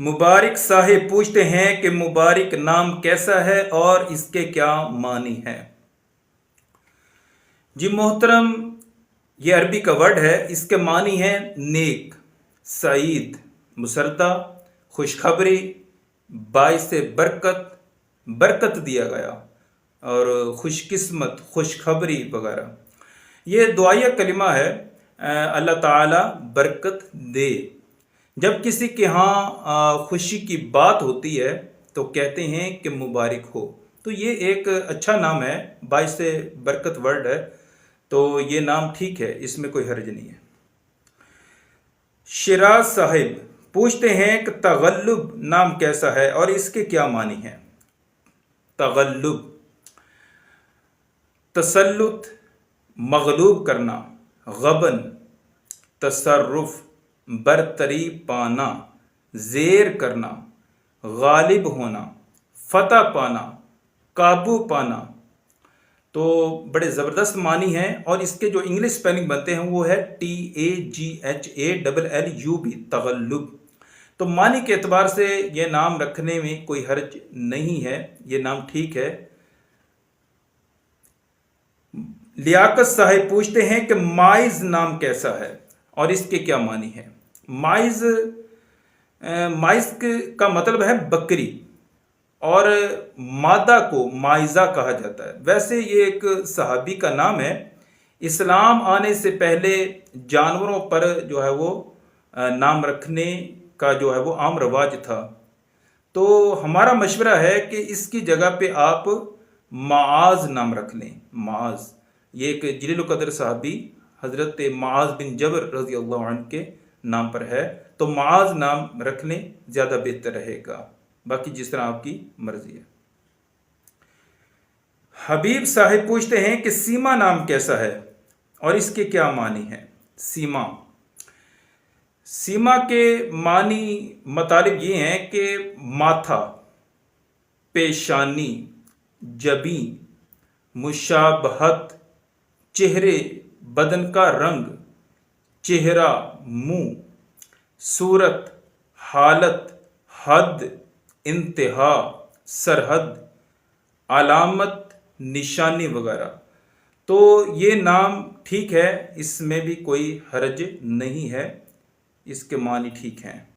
मुबारक साहिब पूछते हैं कि मुबारक नाम कैसा है और इसके क्या मानी है। जी मोहतरम, ये अरबी का वर्ड है। इसके मानी है नेक, सईद, मुसरदा, खुशखबरी, बाइस बरकत, बरकत दिया गया और खुशकिस्मत, खुशखबरी वगैरह। ये दुआया कलिमा है, अल्लाह ताला बरकत दे। जब किसी के यहाँ खुशी की बात होती है तो कहते हैं कि मुबारक हो। तो ये एक अच्छा नाम है, बाइस बरकत वर्ड है, तो ये नाम ठीक है, इसमें कोई हर्ज नहीं है। शिराज साहिब पूछते हैं कि तगल्लुब नाम कैसा है और इसके क्या मानी है। तगल्लुब, तसल्लुत, मगलूब करना, गबन, तसर्रुफ, बरतरी पाना, ज़ेर करना, गालिब होना, फतह पाना, काबू पाना। तो बड़े ज़बरदस्त मानी हैं और इसके जो इंग्लिश स्पेलिंग बनते हैं वो है TAGHALLUB, तगल्लुब। तो मानी के एतबार से ये नाम रखने में कोई हर्ज नहीं है, ये नाम ठीक है। लियाकत साहिब पूछते हैं कि माइज नाम कैसा है और इसके क्या मानी है। माइज, माइज का मतलब है बकरी और मादा को माइजा कहा जाता है। वैसे ये एक सहाबी का नाम है। इस्लाम आने से पहले जानवरों पर जो है वो नाम रखने का जो है वो आम रवाज था। तो हमारा मशवरा है कि इसकी जगह पे आप माज नाम रख लें। माज, ये एक जलील कदर सहाबी हज़रत माज बिन जबर रज़ी अल्लाह अन्हु के नाम पर है। तो माज नाम रख लें, ज़्यादा बेहतर रहेगा। बाकी जिस तरह आपकी मर्जी है। हबीब साहिब पूछते हैं कि सीमा नाम कैसा है और इसके क्या मानी है। सीमा, सीमा के मानी मतलब ये हैं कि माथा, पेशानी, जबी, मुशाबहत, चेहरे, बदन का रंग, चेहरा, मुंह, सूरत, हालत, हद, इंतहा, सरहद, अलामत, निशानी वगैरह। तो ये नाम ठीक है, इसमें भी कोई हर्ज नहीं है, इसके मानी ठीक हैं।